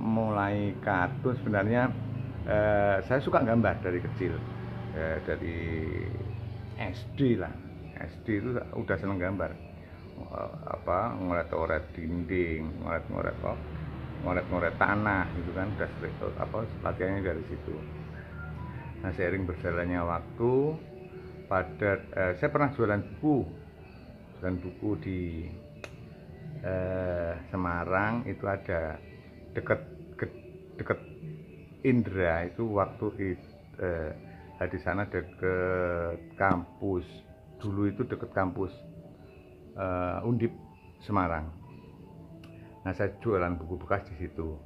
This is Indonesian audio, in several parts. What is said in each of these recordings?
mulai kartun sebenarnya saya suka gambar dari kecil, dari SD lah. SD itu udah seneng gambar. Ngoret-ngoret dinding, ngoret-ngoret tanah gitu kan, udah latihannya dari situ. Nah, seiring berjalannya waktu, saya pernah jualan buku di Semarang. Itu ada deket deket Indra, itu waktu di sana deket kampus, dulu itu deket kampus Undip Semarang. Nah, saya jualan buku bekas di situ.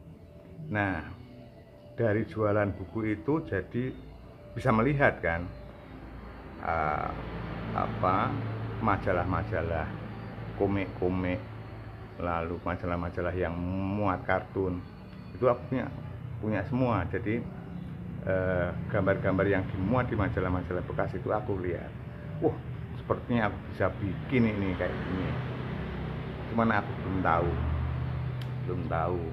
Nah, dari jualan buku itu jadi bisa melihat kan majalah-majalah, komik-komik, lalu majalah-majalah yang muat kartun. Itu aku punya semua. Jadi gambar-gambar yang dimuat di majalah-majalah bekas itu aku lihat, wah, sepertinya aku bisa bikin ini kayak gini. Cuman aku belum tahu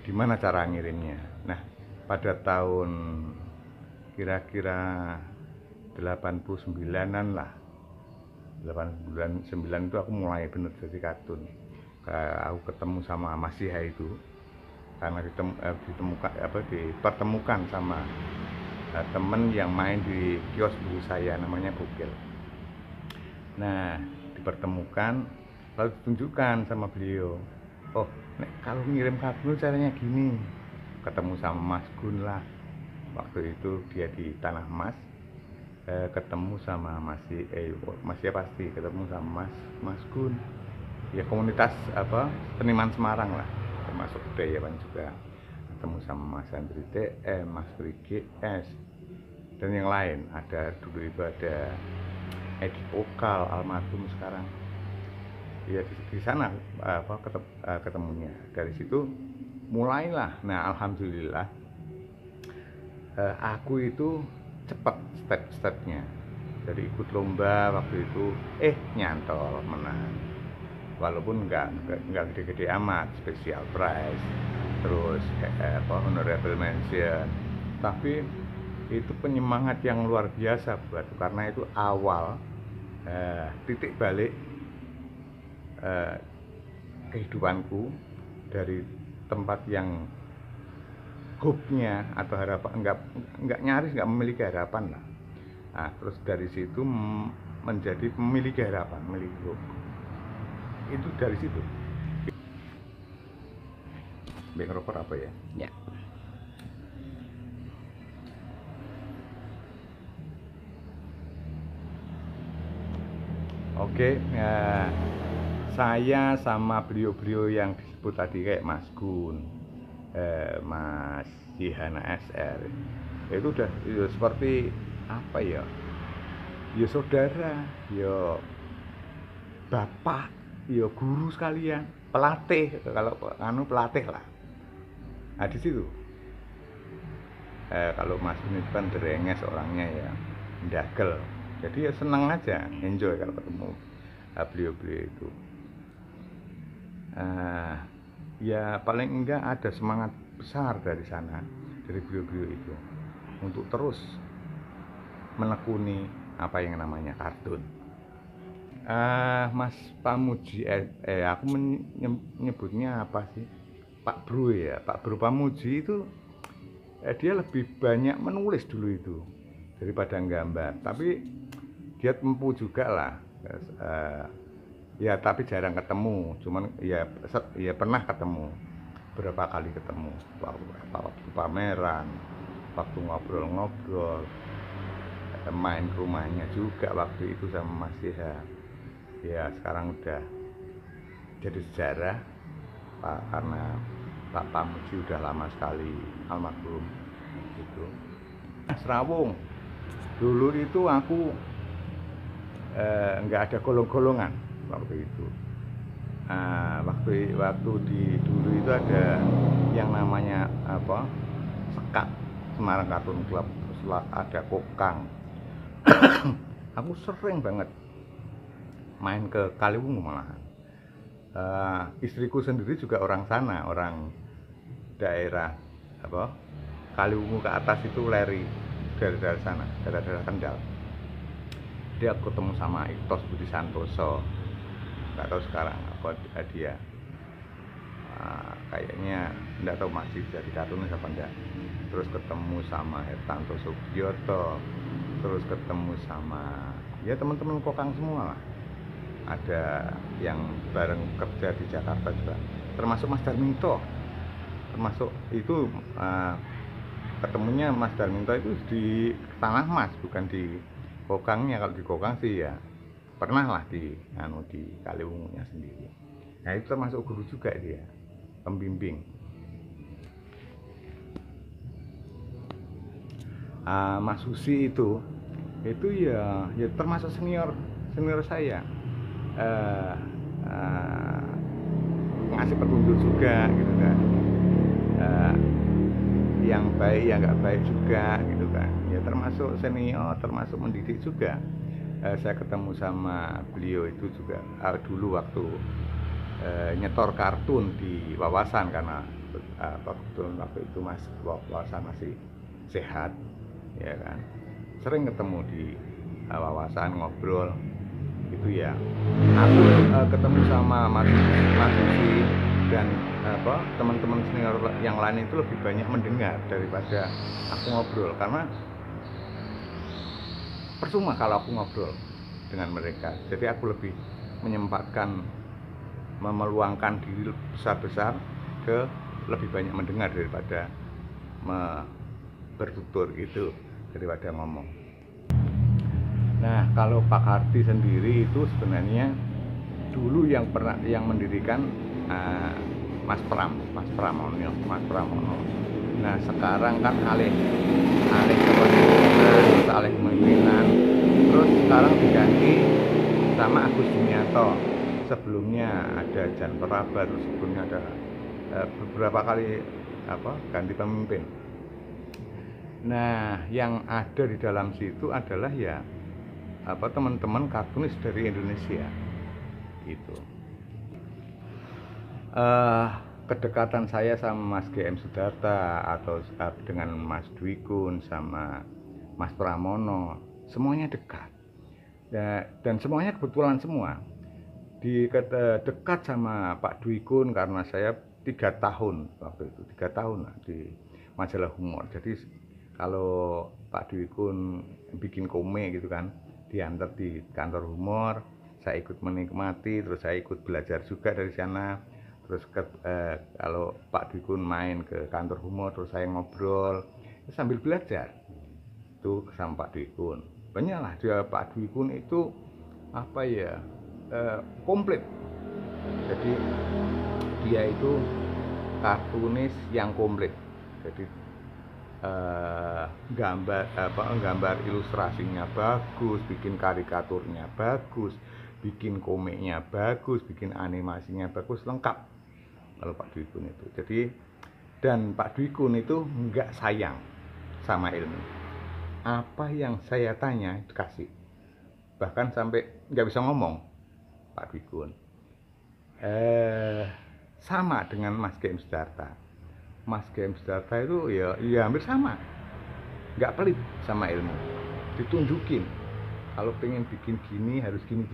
gimana cara ngirimnya. Nah, pada tahun kira-kira 89-an lah, 89 itu aku mulai bener jadi kartun. Aku ketemu sama Mas Siha itu karena dipertemukan sama temen yang main di kios buku saya, namanya Bukil. Nah, dipertemukan lalu ditunjukkan sama beliau, oh, kalau ngirim kartun caranya gini. Ketemu sama Mas Gun lah, waktu itu dia di Tanah Mas. Ketemu sama Mas pasti ketemu sama Mas Gun, ya komunitas seniman Semarang lah, termasuk budayawan juga. Ketemu sama Mas Andri TM, Mas Rigi S, dan yang lain. Dulu itu ada Edi Pokal, almarhum sekarang. Ya di sana ketemunya. Dari situ mulailah. Nah, alhamdulillah aku itu cepat step-stepnya. Dari ikut lomba waktu itu nyantol menang, walaupun nggak gede-gede amat, special prize, terus honorable mention, tapi itu penyemangat yang luar biasa buatku, karena itu awal titik balik kehidupanku dari tempat yang hope-nya atau harapan nggak memiliki harapan lah. Nah, terus dari situ menjadi memiliki harapan, memiliki hope. Itu dari situ. Back roper apa ya? Ya. Oke, saya sama beliau-beliau yang disebut tadi kayak Mas Gun, Mas Jihana SR, itu udah seperti apa ya? Ya saudara, ya bapak, ya guru sekalian, pelatih, kalau pelatih lah. Nah, di situ kalau Mas Gun itu kan derenges orangnya, ya ndagel, jadi ya senang aja, enjoy kalau ketemu beliau-beliau itu. Ya paling enggak ada semangat besar dari sana, dari beliau-beliau itu, untuk terus menekuni apa yang namanya kartun. Mas Pamuji, aku menyebutnya apa sih, Pak Bro ya, Pak Bro Pamuji itu dia lebih banyak menulis dulu itu daripada gambar, tapi dia mampu juga lah. Ya tapi jarang ketemu, cuman ya pernah ketemu, berapa kali ketemu, waktu pameran, waktu ngobrol-ngobrol, main ke rumahnya juga waktu itu sama Mas Siha. Ya sekarang udah jadi sejarah karena Pak Pamuji udah lama sekali almarhum gitu. Serawung dulu itu aku nggak ada golong-golongan waktu itu. Waktu dulu itu ada yang namanya sekat, Semarang Cartoon Club, terus ada kokang. Aku sering banget main ke Kaliwungu malahan. Istriku sendiri juga orang sana, orang daerah apa Kaliwungu ke atas itu leri, daerah sana, daerah Kendal. Dia aku ketemu sama Iktos Budi Santoso, nggak tahu sekarang apa dia. Kayaknya nggak tahu masih jadi kartunis apa enggak. Terus ketemu sama Hertanto Sugiyoto, terus ketemu sama ya teman-teman kokang semua lah. Ada yang bareng kerja di Jakarta juga, termasuk Mas Darminto. Termasuk itu ketemunya Mas Darminto itu di Tanah Mas, bukan di kokangnya. Kalau di kokang sih ya pernah lah di Kaliwungunya sendiri. Nah itu termasuk guru juga dia, pembimbing. Mas Susi itu ya termasuk senior saya, ngasih petunjuk juga gitu kan, yang baik yang nggak baik juga gitu kan, ya termasuk senior, termasuk mendidik juga. Saya ketemu sama beliau itu juga dulu waktu nyetor kartun di Wawasan, karena kebetulan waktu itu Wawasan masih sehat ya kan, sering ketemu di Wawasan ngobrol gitu ya. Aku ketemu sama Mas Susi dan teman-teman senior yang lain itu lebih banyak mendengar daripada aku ngobrol, karena percuma kalau aku ngobrol dengan mereka. Jadi aku lebih menyempatkan, meluangkan diri besar-besar ke lebih banyak mendengar daripada bertutur gitu, daripada ngomong. Nah kalau Pak Karti sendiri itu sebenarnya dulu yang mendirikan Mas Pramono. Nah sekarang kan alih kepemimpinan, terus sekarang diganti sama Agus Junianto. Sebelumnya ada Jan Praba, terus sebelumnya ada beberapa kali ganti pemimpin. Nah yang ada di dalam situ adalah ya teman-teman kartunis dari Indonesia gitu. Kedekatan saya sama Mas GM Sudarta atau dengan Mas Dwikun sama Mas Pramono semuanya dekat, dan semuanya kebetulan semua. Dekat sama Pak Dwikun karena saya 3 tahun waktu itu, 3 tahun lah di majalah humor. Jadi kalau Pak Dwikun bikin komik gitu kan, diantar di kantor humor, saya ikut menikmati, terus saya ikut belajar juga dari sana. Terus kalau Pak Dwikun main ke kantor humor, terus saya ngobrol sambil belajar itu sama Pak Dwikun. Banyak lah dia, Pak Dwikun itu komplit. Jadi dia itu kartunis yang komplit. Jadi gambar ilustrasinya bagus, bikin karikaturnya bagus, bikin komiknya bagus, bikin animasinya bagus, lengkap kalau Pak Dwikun itu. Jadi dan Pak Dwikun itu nggak sayang sama ilmu. Apa yang saya tanya itu kasih, bahkan sampai nggak bisa ngomong Pak Dwikun. Sama dengan Mas GM Sudarta. Mas GM Sudarta itu ya hampir sama, nggak pelit sama ilmu, ditunjukin kalau pengen bikin gini harus gini,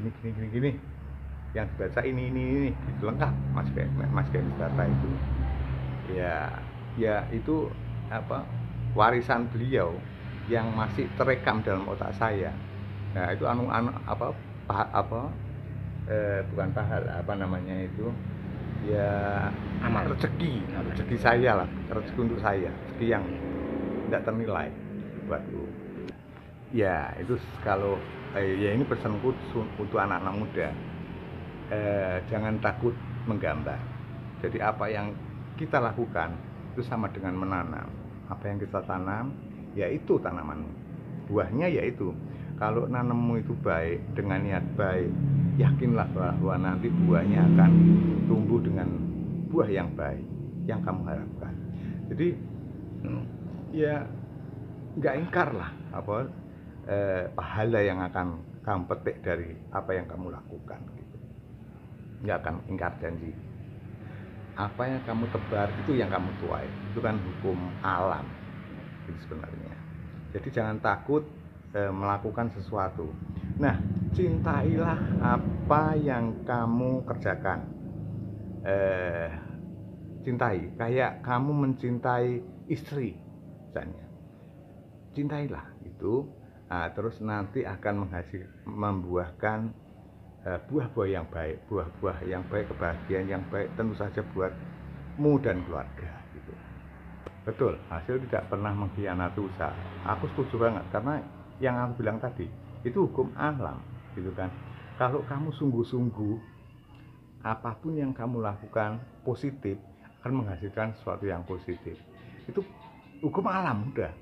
yang dibaca ini gitu, lengkap Mas GM Sudarta itu. Ya itu warisan beliau yang masih terekam dalam otak saya. Nah itu bukan pahala, itu ya amal, rezeki saya lah, rezeki untuk saya, rezeki yang tidak ternilai buatku. Ya itu kalau ya ini pesanku untuk anak-anak muda, jangan takut menggambar. Jadi apa yang kita lakukan itu sama dengan menanam. Apa yang kita tanam, yaitu tanamanmu. Buahnya yaitu, kalau nanammu itu baik, dengan niat baik, yakinlah bahwa nanti buahnya akan tumbuh dengan buah yang baik yang kamu harapkan. Jadi ya nggak ingkar lah pahala yang akan kamu petik dari apa yang kamu lakukan gitu. Nggak akan ingkar janji. apa yang kamu tebar itu yang kamu tuai. Itu kan hukum alam itu sebenarnya. Jadi jangan takut melakukan sesuatu. Nah, cintailah apa yang kamu kerjakan. Cintai kayak kamu mencintai istri misalnya. Cintailah itu. Nah, terus nanti akan membuahkan buah-buah yang baik, buah-buah yang baik, kebahagiaan yang baik, tentu saja buatmu dan keluarga gitu. Betul, hasil tidak pernah mengkhianati usaha. Aku setuju banget karena yang aku bilang tadi itu hukum alam gitu kan. Kalau kamu sungguh-sungguh, apapun yang kamu lakukan positif akan menghasilkan sesuatu yang positif. Itu hukum alam udah.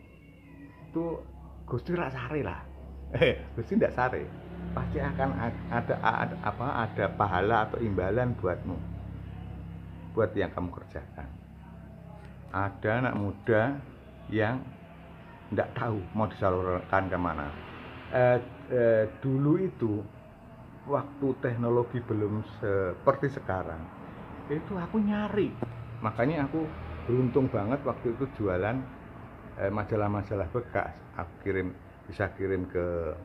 Itu Gusti rak sare lah. Gusti tidak sare. Pasti akan ada pahala atau imbalan buatmu, buat yang kamu kerjakan. Ada anak muda yang tidak tahu mau disalurkan kemana. Dulu itu waktu teknologi belum seperti sekarang, itu aku nyari. Makanya aku beruntung banget waktu itu jualan majalah-majalah bekas. Aku bisa kirim ke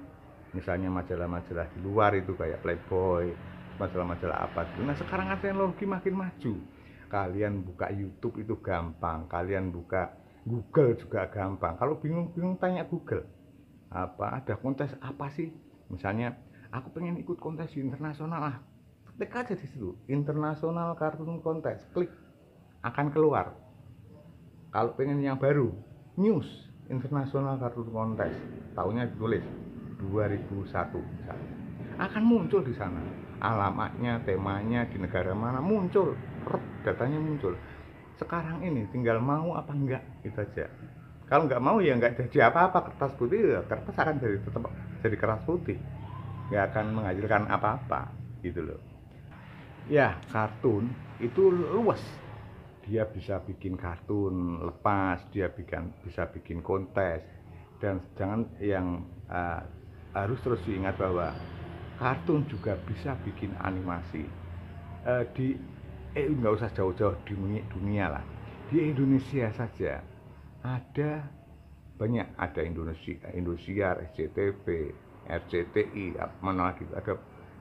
misalnya majalah-majalah di luar itu kayak Playboy, majalah-majalah apa gitu. Nah sekarang teknologi makin maju, kalian buka YouTube itu gampang, kalian buka Google juga gampang. Kalau bingung tanya Google, apa ada kontes apa sih, misalnya aku pengen ikut kontes internasional, ketik aja di situ internasional kartun kontes, klik akan keluar. Kalau pengen yang baru, news internasional kartun kontes, tahunnya ditulis 2001 misalnya, akan muncul di sana alamatnya, temanya, di negara mana muncul, datanya muncul. Sekarang ini tinggal mau apa enggak, itu aja. Kalau nggak mau ya nggak jadi apa-apa. Kertas putih ya kertas akan tetap jadi kertas putih, nggak akan menghasilkan apa-apa gitu loh. Ya kartun itu luas, dia bisa bikin kartun lepas, dia bisa bikin kontes. Dan jangan yang harus terus diingat bahwa kartun juga bisa bikin animasi. Nggak usah jauh-jauh di dunia lah, di Indonesia saja ada banyak, ada Indosiar, SCTV, RCTI, mana lagi, ada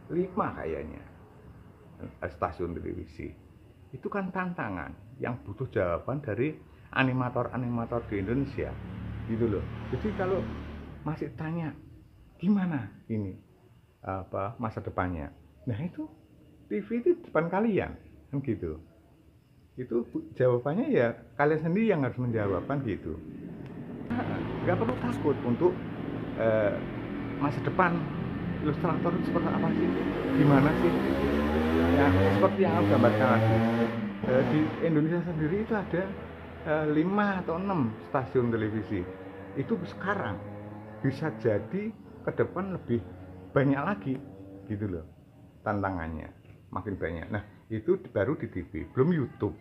5 kayaknya stasiun televisi. Itu kan tantangan yang butuh jawaban dari animator-animator di Indonesia gitu loh. Jadi kalau masih tanya gimana ini masa depannya, nah itu TV itu depan kalian kan gitu. Itu jawabannya ya kalian sendiri yang harus menjawab kan gitu. Nggak perlu takut untuk masa depan ilustrator itu seperti apa sih, gimana sih ya, seperti yang aku gambarkan tadi. Di Indonesia sendiri itu ada 5 atau 6 stasiun televisi. Itu sekarang bisa jadi ke depan lebih banyak lagi gitu loh, tantangannya makin banyak. Nah itu baru di TV, belum YouTube.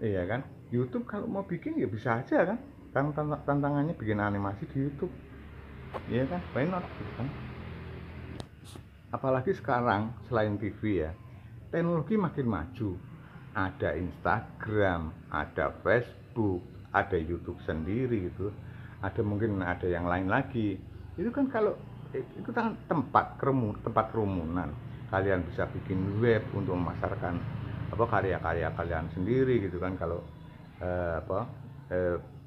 Iya kan, YouTube kalau mau bikin ya bisa aja kan, tantangannya bikin animasi di YouTube, iya kan, why not gitu kan. Apalagi sekarang selain TV ya, teknologi makin maju, ada Instagram, ada Facebook, ada YouTube sendiri gitu, mungkin ada yang lain lagi. Itu kan kalau itu kan tempat kerumunan, kalian bisa bikin web untuk memasarkan karya-karya kalian sendiri gitu kan. Kalau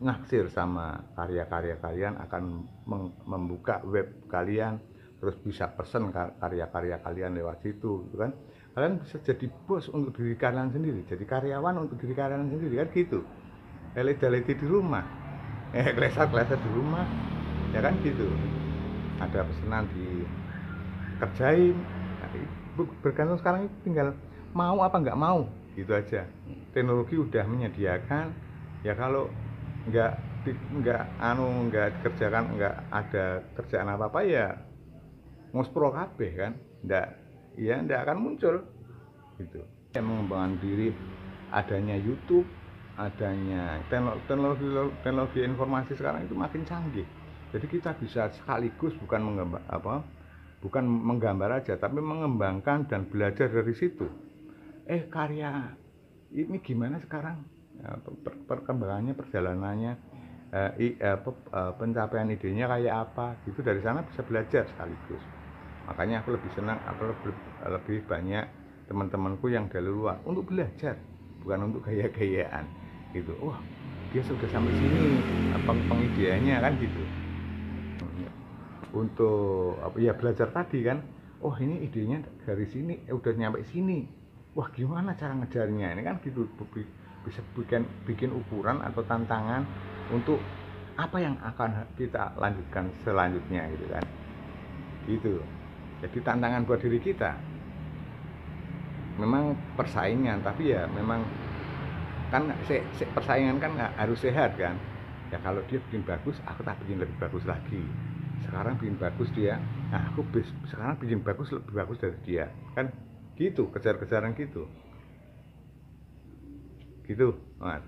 naksir sama karya-karya kalian akan membuka web kalian, terus bisa pesen karya-karya kalian lewat situ gitu kan. Kalian bisa jadi bos untuk diri kalian sendiri, jadi karyawan untuk diri kalian sendiri kan gitu. Lele-lele di rumah, kleset-kleset di rumah ya kan gitu. Ada pesanan dikerjain. Nah, bergantung sekarang itu tinggal mau apa nggak mau gitu aja. Teknologi udah menyediakan ya, kalau nggak dikerjakan, nggak ada kerjaan apa ya ngospro kabeh kan, nggak akan muncul gitu. Mengembangkan diri, adanya YouTube, adanya teknologi informasi sekarang itu makin canggih. Jadi kita bisa sekaligus bukan menggambar aja, tapi mengembangkan dan belajar dari situ. Karya ini gimana sekarang, perkembangannya, perjalanannya, pencapaian idenya kayak apa gitu. Dari sana bisa belajar sekaligus. Makanya aku lebih senang, lebih banyak teman-temanku yang dari luar untuk belajar, bukan untuk gaya-gayaan gitu. Wah, dia sudah sampai sini, apa pengideannya kan gitu. Untuk apa ya, belajar tadi kan, oh ini idenya dari sini, udah nyampe sini, wah gimana cara ngejarnya, ini kan gitu. Bisa bikin ukuran atau tantangan untuk apa yang akan kita lanjutkan selanjutnya gitu kan, gitu. Jadi tantangan buat diri kita memang persaingan, tapi ya memang kan persaingan kan harus sehat kan ya. Kalau dia bikin bagus, aku tak bikin lebih bagus lagi. Sekarang bikin bagus dia, nah aku sekarang bikin bagus, lebih bagus dari dia kan, gitu. Kejar-kejaran gitu, Mas.